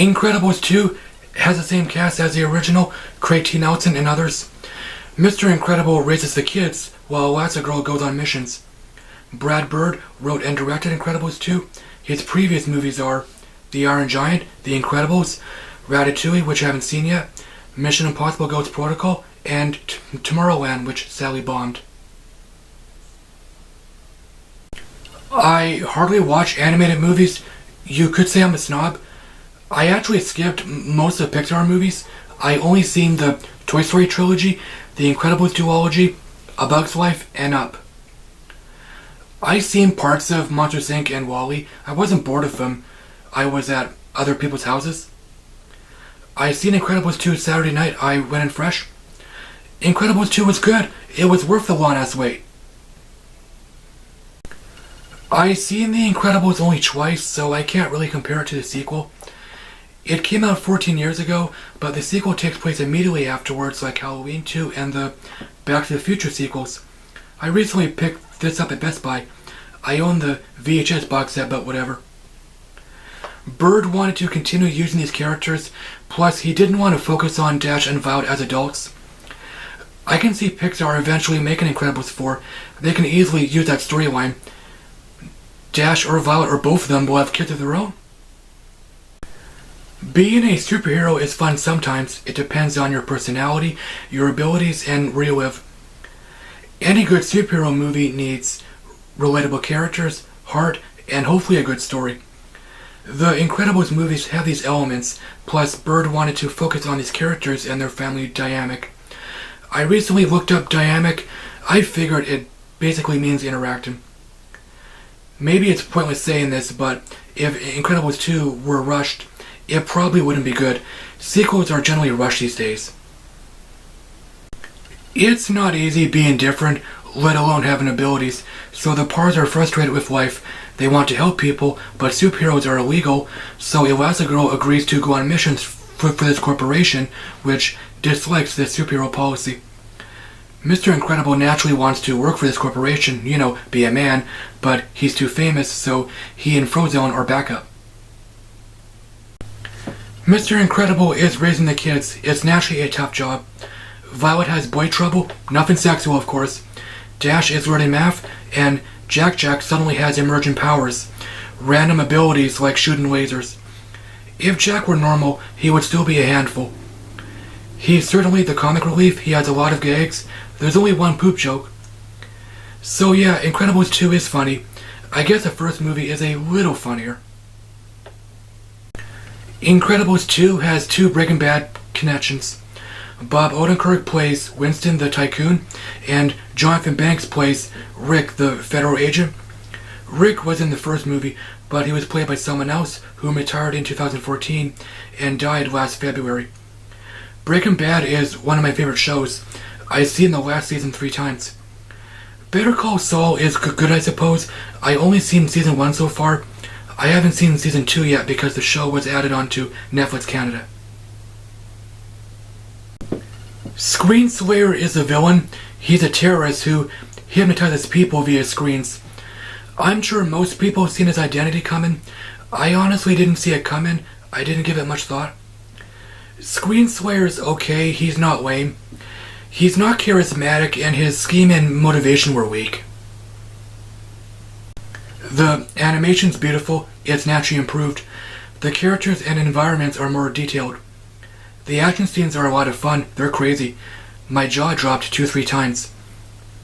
Incredibles 2 has the same cast as the original, Craig T. Nelson and others. Mr. Incredible raises the kids, while Elastigirl goes on missions. Brad Bird wrote and directed Incredibles 2. His previous movies are The Iron Giant, The Incredibles, Ratatouille, which I haven't seen yet, Mission Impossible Ghost Protocol, and Tomorrowland, which sadly bombed. I hardly watch animated movies. You could say I'm a snob. I actually skipped most of the Pixar movies. I only seen the Toy Story trilogy, The Incredibles duology, A Bug's Life, and Up. I seen parts of Monsters Inc. and WALL-E. I wasn't bored of them. I was at other people's houses. I seen Incredibles 2 Saturday night. I went in fresh. Incredibles 2 was good. It was worth the long-ass wait. I seen The Incredibles only twice, so I can't really compare it to the sequel. It came out 14 years ago, but the sequel takes place immediately afterwards, like Halloween 2 and the Back to the Future sequels. I recently picked this up at Best Buy. I own the VHS box set, but whatever. Bird wanted to continue using these characters, plus he didn't want to focus on Dash and Vowell as adults. I can see Pixar eventually making Incredibles 4. They can easily use that storyline. Dash or Vowell or both of them will have kids of their own. Being a superhero is fun sometimes. It depends on your personality, your abilities, and where you live. Any good superhero movie needs relatable characters, heart, and hopefully a good story. The Incredibles movies have these elements, plus Bird wanted to focus on these characters and their family dynamic. I recently looked up dynamic. I figured it basically means interacting. Maybe it's pointless saying this, but if Incredibles 2 were rushed, it probably wouldn't be good. Sequels are generally rushed these days. It's not easy being different, let alone having abilities, so the Pars are frustrated with life. They want to help people, but superheroes are illegal, so Elastigirl agrees to go on missions for this corporation, which dislikes this superhero policy. Mr. Incredible naturally wants to work for this corporation, be a man, but he's too famous, so he and Frozone are backup. Mr. Incredible is raising the kids. It's naturally a tough job. Violet has boy trouble, nothing sexual of course. Dash is learning math, and Jack suddenly has emergent powers, random abilities like shooting lasers. If Jack were normal, he would still be a handful. He's certainly the comic relief. He has a lot of gags. There's only one poop joke. So yeah, Incredibles 2 is funny. I guess the first movie is a little funnier. Incredibles 2 has two Breaking Bad connections. Bob Odenkirk plays Winston the Tycoon, and Jonathan Banks plays Rick the federal agent. Rick was in the first movie, but he was played by someone else who retired in 2014 and died last February. Breaking Bad is one of my favorite shows. I've seen the last season 3 times. Better Call Saul is good, I suppose. I only seen season 1 so far. I haven't seen season 2 yet because the show was added onto Netflix Canada. Screen Slayer is a villain. He's a terrorist who hypnotizes people via screens. I'm sure most people have seen his identity coming. I honestly didn't see it coming. I didn't give it much thought. Screen Slayer's okay, he's not lame. He's not charismatic, and his scheme and motivation were weak. The animation's beautiful, it's naturally improved. The characters and environments are more detailed. The action scenes are a lot of fun, they're crazy. My jaw dropped 2-3 times.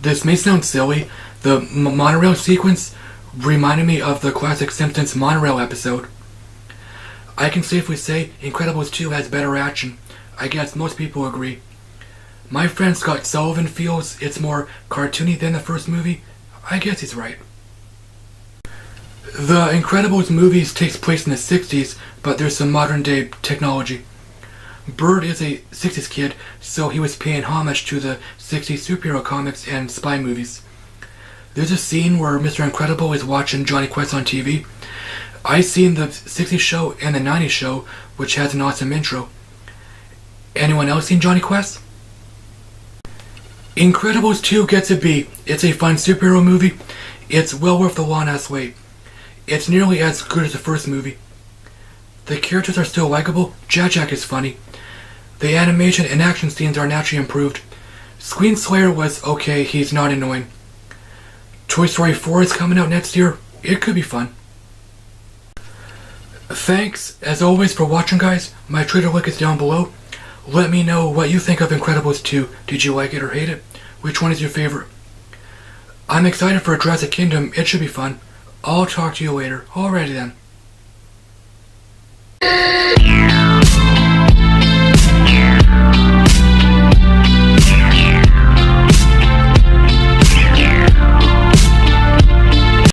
This may sound silly, the monorail sequence reminded me of the classic Simpsons monorail episode. I can safely say Incredibles 2 has better action. I guess most people agree. My friend Scott Sullivan feels it's more cartoony than the first movie. I guess he's right. The Incredibles movies takes place in the 60s, but there's some modern day technology. Bird is a 60s kid, so he was paying homage to the 60s superhero comics and spy movies. There's a scene where Mr. Incredible is watching Johnny Quest on TV. I seen the 60s show and the 90s show, which has an awesome intro. Anyone else seen Johnny Quest? Incredibles 2 gets a B. It's a fun superhero movie. It's well worth the long-ass wait. It's nearly as good as the first movie. The characters are still likable. Jack is funny. The animation and action scenes are naturally improved. Screen Slayer was okay, he's not annoying. Toy Story 4 is coming out next year. It could be fun. Thanks, as always, for watching, guys. My Twitter link is down below. Let me know what you think of Incredibles 2. Did you like it or hate it? Which one is your favorite? I'm excited for Jurassic Kingdom. It should be fun. I'll talk to you later. Alrighty then.